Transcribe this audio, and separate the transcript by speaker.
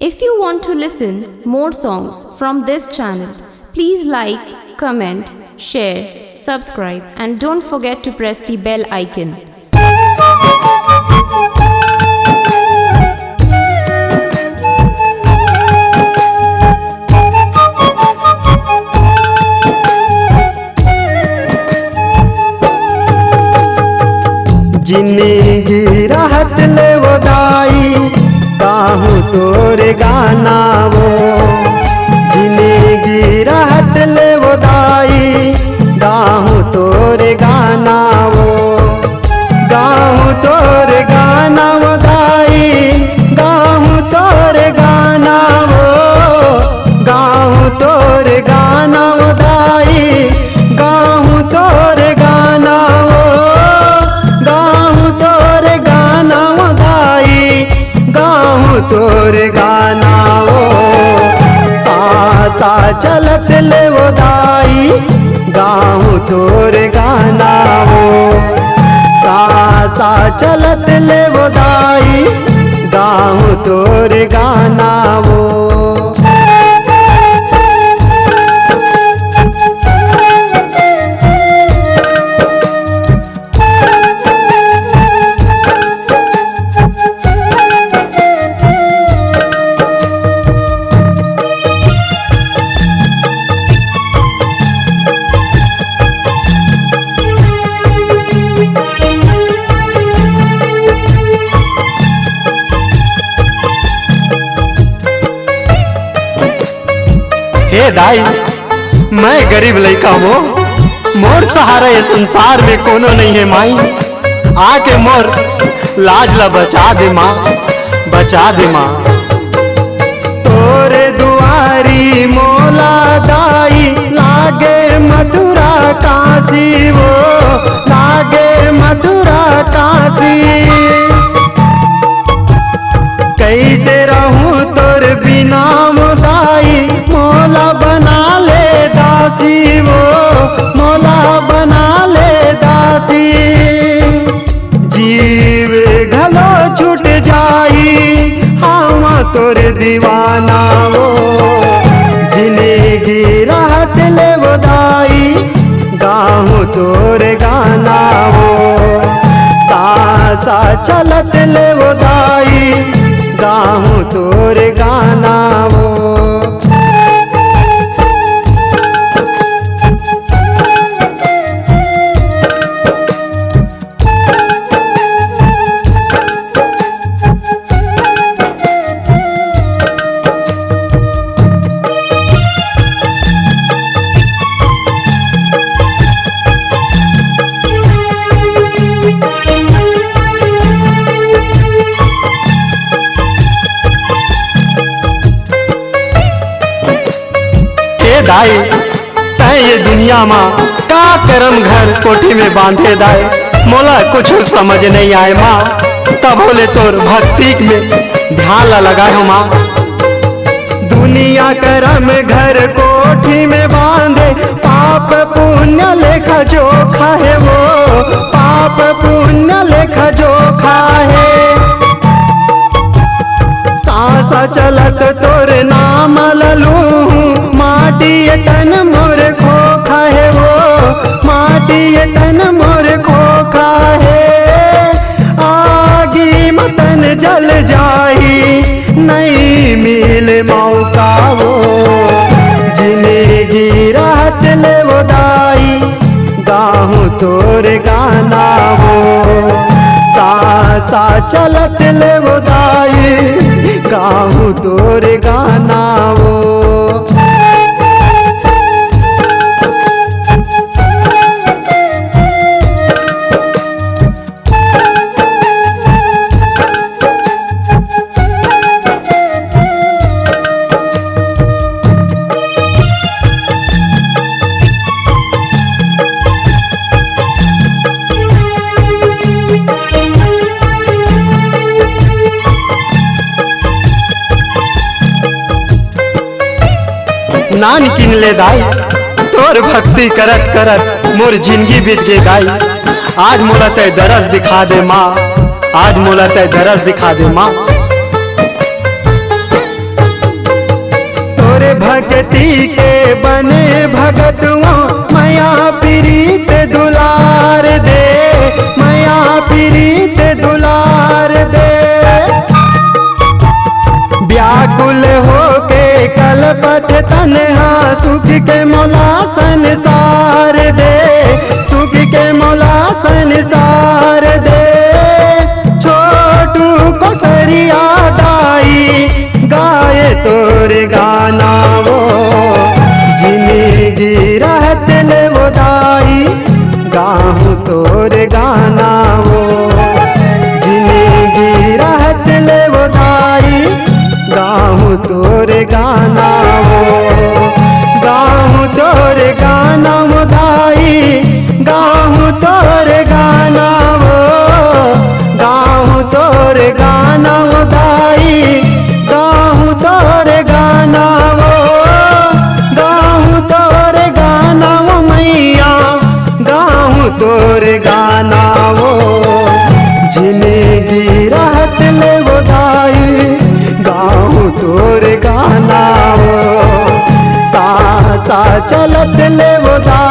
Speaker 1: If you want to listen more songs from this channel, please like, comment, share, subscribe, and don't forget to press the bell icon.
Speaker 2: जिंदगी रहत ले वो दाई काहू तोरे गाना वो। जिंदगी रहत ले वो दाई गाहू तोरे गाना वो। गाहू तोरे गाना वो दाई गाहू तोरे गाना वो। गाहू तोरे गाना वो दाई गाहू तोरे गाना वो। गाहू तोरे गाना वो दाई गाहू तोरे गाना वो। सा चलत ले वो दाई गाहू तोरे गाना वो। सा चलत ले वो दाई गाहू तोरे गाना वो। हे दाई मैं गरीब लड़का हो, मोर सहारा ये संसार में कोनो नहीं है माई। आके मोर लाज ला बचा दे माँ, बचा दे माँ। तोरे दुआरी मोला दाई लागे मथुरा काशी वो। लागे मथुरा काशी कैसे रहूं तोर बिना मोदाई। मोला बना ले दासी वो, मोला बना ले दासी। जीव घलो छूट जाई हम तोर दीवाना वो। जिंदगी रहत ले वो दाई गाहू तोरे गाना वो। सा चलत ले वो दाई गाहू तोरे गाना वो। दाई तै ये दुनिया माँ का करम घर कोठी में बांधे दाई। मोला कुछ समझ नहीं आए माँ, तब बोले तोर भक्ति में ध्यान ला लगाए हो माँ। दुनिया करम घर कोठी में बांधे पाप पुण्य लेखा जोखा है वो। पाप पुण्य लेखा जोखा है। सांसा चलत तोर नाम ललू माटी तन मोर खोखा है वो। माटी तन मोर खोखा है। आगी मतन जल जाही नहीं मिल मौका वो। जिंदगी रहत ले वो दाई गाहू तोरे गाना वो। सा चलत ले वो दाई गाहू तोरे गाना वो। नान किन ले दाई तोर भक्ति करत करत मोर जिंदगी बीत गई दाई। आज मोला तय दरस दिखा दे माँ, आज मोला तय दरस दिखा दे माँ। भक्ति के बने भगतुओं मैया प्रीत दुलार दे, मैया प्रीत दुलार दे। व्याकुल होके कलपत तन्हा सुख के मौला संसार दे, सुख के मौला संसार दे। छोटू को सरिया दाई गाए तोर गाना वो, जिंदगी रहत ले वो दाई गाहूँ तोर गाना वो, जिंदगी रहत ले वो दाई गाहूँ तोर गाना वो, गाहूँ तोर गाना वो दाई, गाहूँ तोर गाना वो, गाहूँ तोर गाना वो दाई, गाहूँ तोर गाना वो, गाहूँ तोर गाना वो मैया, गाहूँ तोर गाना वो, जिंदगी रहत ले वो दाई गाहूँ तोर गाना वो, सा सा चलत ले वो दाई।